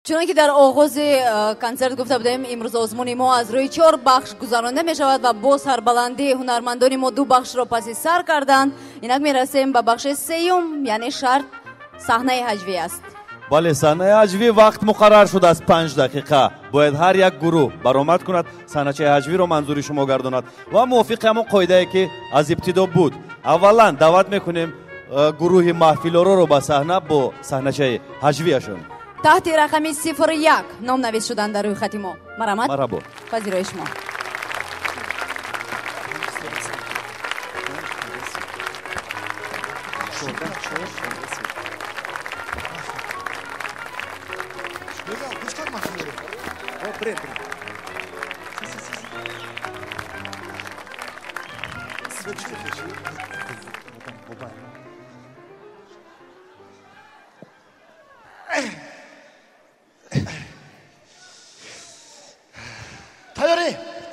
چون که در آغاز کنسرت گفته بودیم امروز آزمون ما از روی 4 بخش گذرانده می شود و با سربلندی هنرمندان ما 2 بخش را پس سر کردند. اینک می رسیم به بخش سوم، یعنی شرط صحنه هجوی است. بله، صحنه هجوی وقت مقرر شد از 5 دقیقه. باید هر یک گروه برآمد کند صحنه هجوی را منظوری شما گرداند و موافق همون قاعده که از ابتدا بود. اولا دعوت میکنیم گروه محفلارا رو به صحنه با صحنه هجویشون. تحت رقم 01 نام نویس شدن در روی خط ما. مرحبا. پذیرای شما.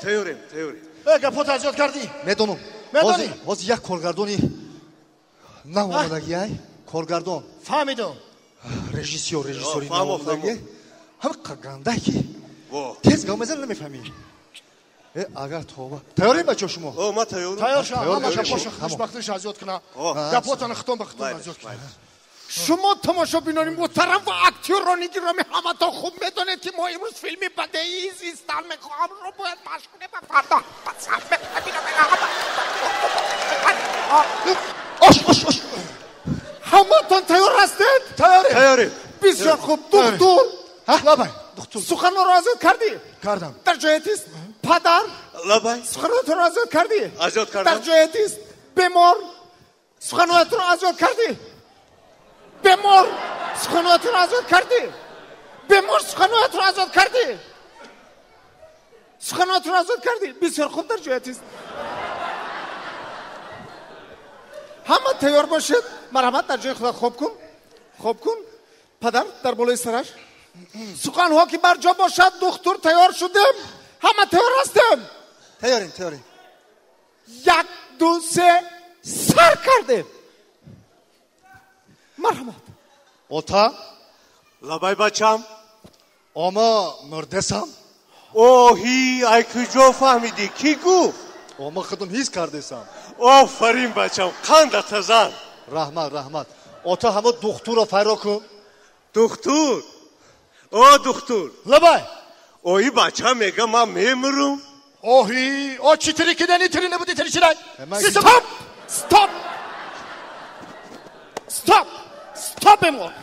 تیاری گپوت ازیاد کردی؟ میدونم. باز یک کارگردانی نامادگی کارگردان فهمیدم. رژیسوری نامادگی همه قگنده که تیز گامزن نمیفهمی. اگر توبه تیاری بچه شما؟ ما تیار شما. همه پاشا خوشبختش ازیاد کنه. گپوتان ختم به ختم ازیاد کنه. شما تماشا بینانی محترم و اکتورانی گرامی همه تا خوب میدونید که ما امروز فیلمی بدیهی زیستن میخواهم رو باید مشغوله به فردا همه تان تیار هستید؟ تیاری. بسیار خوب. دکتر سخن رو آزاد کردی؟ در جایتیست. پدر سخنات رو آزاد کردی؟ در جایتیست. بیمار سخنات رو آزاد کردی؟ بیمار سخنات رو آزاد کردی؟ سخنات رو آزاد کردی؟ بسیار خوب، در جایتیست. همه تیار باشید. مرحمت، در جای خدا خوب کن. پدر در بالای سرش. سخنها که بر جا باشد. دکتر تیار شدیم. همه تیار هستیم. تیاریم. 1 2 3 سر کردیم. مرحمت. اوتا لبای بچم اما مردسم. اوهی ای کجا فهمیدی؟ کی گفت؟ اما خودم حس کردم. آفرین بچم، قندت زن. رحمت. اوتا همه دکتر رو فایرا کن. دکتر لبای اوی بچه میگه من میمرم. اوهی چی تری که دنی تری نبودی تری چرای؟ استاپ بیمار.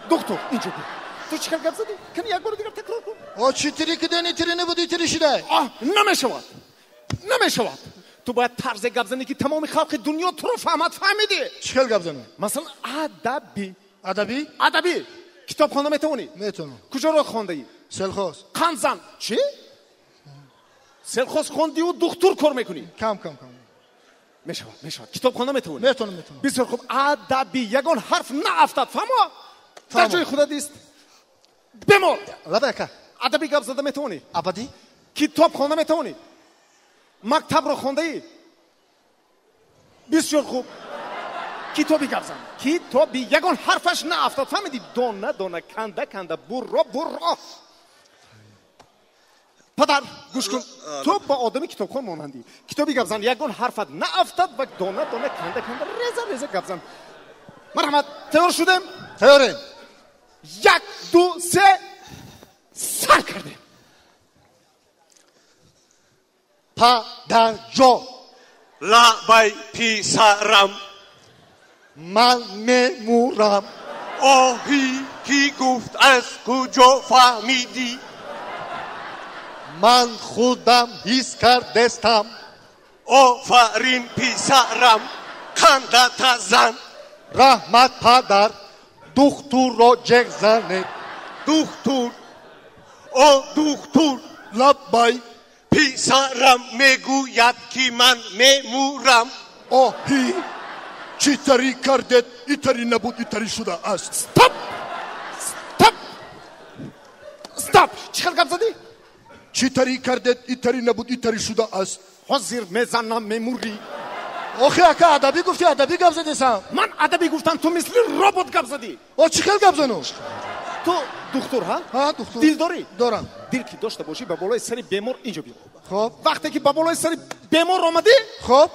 دکتر اینجا بود. تو چی گپ زدی؟ کنی یک بار دیگر تکرار کن. چی تری که دنی تری نبودی تری شده؟ نمیشود. تو باید طرز گپ زنی که تمام خلق دنیا تو رو فهمیدی. چیکار گپ زنی؟ مثلا ادبی کتاب خوانده میتونم. کجا رو خونده ای؟ سلخوز. قنزن. چی؟ سلخوز خوندی و دکتر کار میکنی؟ کم میشود. کتاب خونده میتونم. بسیار خوب. ادبی یگان حرف نافتاد. فهمو؟ در جای خدا دیست. بیمار. لبکه ادبی گپ زده میتونی؟ ابدی. کتاب خونده میتونی؟ مکتب رو خونده ای؟ بسیار خوب. کتابی گپ زن. کتابی یگان حرفش نافتاد. فهمیدی؟ دونه کنده برو. پدر گوش کن. تو با آدمی کتاب خون مانندی. کتابی گپ زن یگان حرفت نافتاد و دونه کنده ریزه گپ زن. مرحمت. تیار شدیم؟ تیاریم. 1 2 3 سر کردیم. پدر جو لبای پیسرم من میمورم. اوهی کی گفت؟ از کجا فهمیدی؟ من خودم حس کردم. آفرین پیسرم، قندت زن. رحمت پدر دکتر رو جگ زنه. دکتر لبای پیسرم میگوید که من میمورم. اوهی چی تری کردید؟ ایتری نبود ایتری شده است. استاپ. چیکار گپ زدی؟ چی تری کردید؟ ایتری نبود ایتری شده است. حاضر میزنم میموری. آخه اکا ادبی گفتی، ادبی گپ زدی سام. من ادبی گفتم، تو مثل ربات گپ زدی. چیکار گپ زنو؟ تو دکتر ها؟ ها دکتر. دل داری؟ دارم. دل کی داشته باشی با بالای سر بیمار اینجا بیا. خب وقتی که با بالای سر بیمار آمدی خب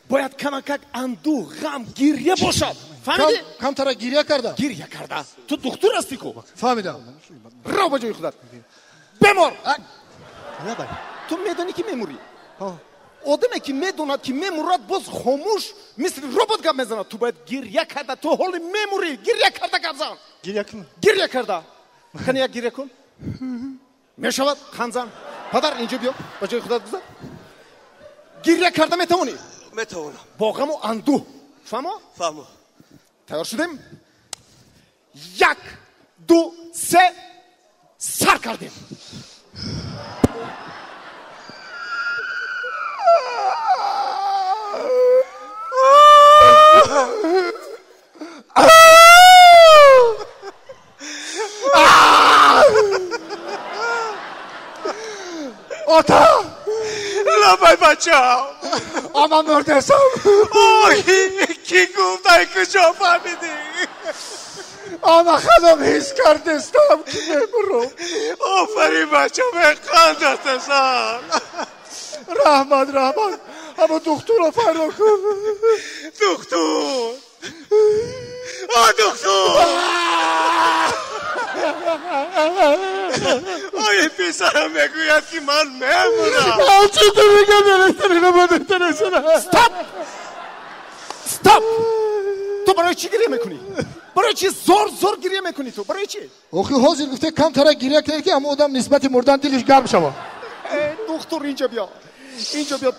باید کمک اندوه غم گریه باشد. فهمیدی؟ کم تر گریه کردم. گریه کرده. تو دکتر هستی کو؟ فهمیدم. رو به جای خودت. بیمار. تو میدونی که میموری. آدمی که میدوند که میمورد باز خاموش مثل ربات گپ میزند. تو باید گریه کرده تو حال میموری. گریه کرده گپ زن. گریه کرده. کنی یک گریه کن. میشود خنزن. پدر اینجا بیا. به جای خودت بذار. گریه کرده میتونی؟ میتونم. با غم و اندوه. فهمو؟ تیار شدیم؟ 1 2 3 سر کردیم. آتا لبای بچه ها آما مردسم. اوه کی گفت کجا فهمیدی؟ آما خودم حس کردستم که میمرم. آفرین بچه به خندستان. رحمت اما دکتر رو فرا کن. دکتر دکتر آیه پسرم میگوید که من میمونم. چی تو میگم استاپ. تو برای چی گریه میکنی؟ برای چی زور گریه میکنی تو؟ برای چی؟ آخه حاضر گفته کم تر گریه کنه که اما آدم نسبت مردن دلش گرم شود. دکتر اینجا بیا.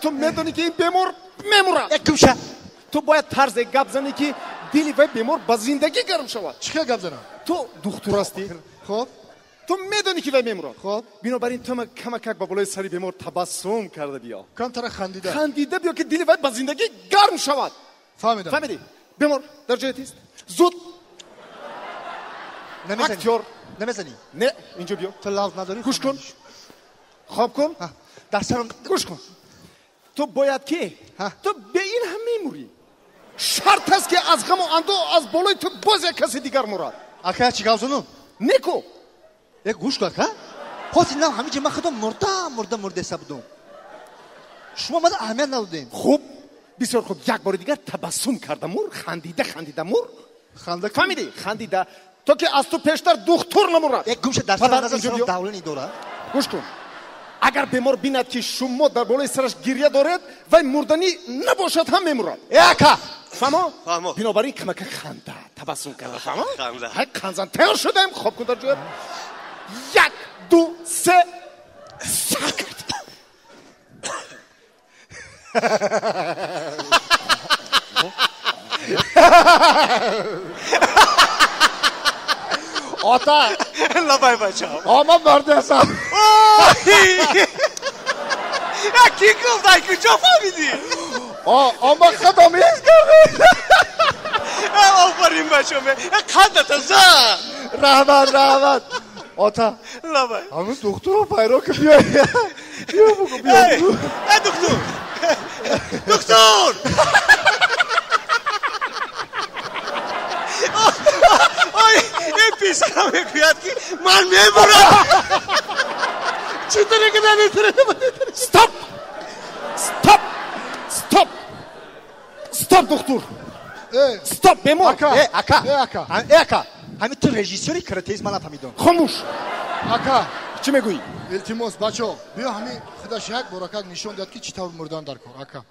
تو میدونی که این بیمار میموره. کوشه تو باید طرز گپ زنی که دلی و بیمار با زندگی گرم شود. چیکار گپ زنم؟ تو دکتر هستی. خب تو میدونی که میموره. خب بنابراین تو کمک با بالای سر بیمار تبسم کرده بیا. کم تر خندیده بیا که دلی و با زندگی گرم شود. فهمیدی؟ بیمار در جایت است. زود اکتور نمیزنی. نه اینجا بیا. تو لازم نداری. گوش کن. خواب کن. در سرم گوش کن. تو باید که تو به این هم میموری. شرط است که از غم و اندوه از بالای تو باز یک کسی دیگر مراد. اکا چیکار کنم؟ نیکو یک گوش کن که خودت نه همینجا من خودم مرده سبدم. شما من اهمیت ندادین. خوب بسیار خوب. یک بار دیگر تبسم کرده مور. خندیده مور. فهمیدی؟ خندیده تو که از تو پیشتر دکتر نمورد. یک گوش در سر نظر دولنی داره. گوش کن. اگر بیمار بیند که شما در بالای سرش گریه دارید و مردنی نباشد هم میمورد. اکا فهمو؟ فهمو. بنابراین کمک خنده تبسم کرده. فهمو؟ خنده. خنزن تیار شدم. خوب کن در جایت. 1 2 3 سر کرد. آتا لبای بچه ها آما مردسم. کی گفت کجا فهمیدی؟ آما خودم حس کردم. آفرین بچه ها خندت زن. رحمت آتا لبای همون دکتر رو پیدا که بیا دکتر این پیسرم میگوید که من میمونم. چطوری که نمیتونه؟ استاپ دکتر. استاپ بیمار. اکا همین تو رژیسوری کرتیز من نفهمیدم. خاموش. اکا چی میگویی؟ التماس بچه بیا همین خودش یک بارکت نشون داد که چطور مردن در کار. اکا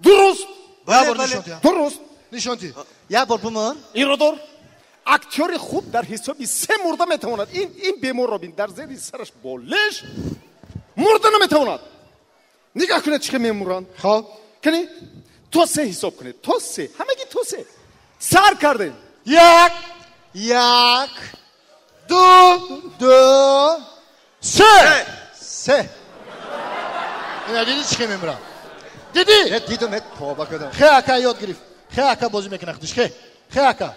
درست. بله درست. نشون دی یک بار بمار ایرادور اکتور خوب در حسابی 3 مرده میتواند این بیمار رو بین در زیر سرش بالش مرده نمیتواند. نگاه کنید چه میمورند. خب کنی تو 3 حساب کنید. تو 3 همگی تو 3 سر کرده. 1 2 3 اینا دیدی چی میمورم؟ دیدی؟ دیدم هت توبه کردم. خیلی اکا یاد گرفت. خیلی اکا بازی میکنه خودش. خیلی اکا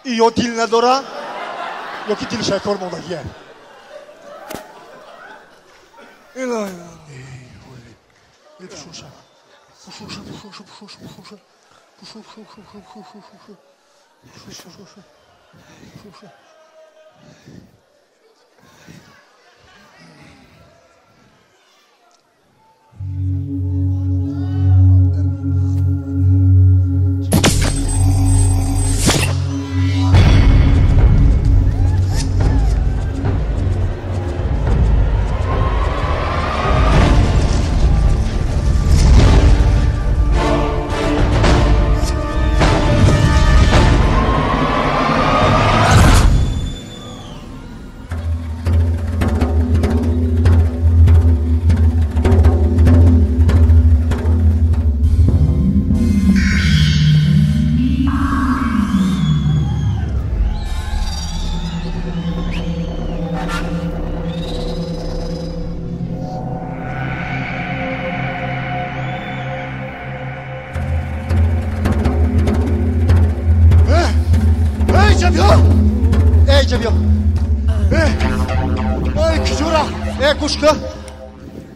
یا دل نداره یا که دلش کار مونده.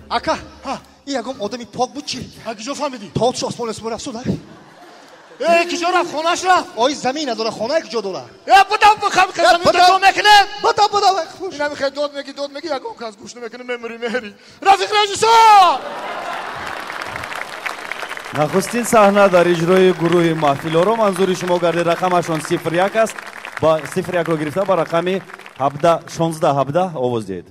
Ака, ин ягон одами пок буд чи? Киҷо фаҳмидӣ? Тоатш осмон рафт судар. Киҷо рафт, хонаш рафт? Ои замин надора, хонае киҷо дора? Будам замин дод мекунем? Будам. Ина михои дод меги, ягон кас гӯш намекунем, мемори. Рафиқ режиссёр! нахустин саҳна дар иҷрои гурӯҳи маҳфилоро манзури шумо гардид. рақамашон 01 аст. ба 01ро гирифта ба рақами 17 16 17 овоз диҳед.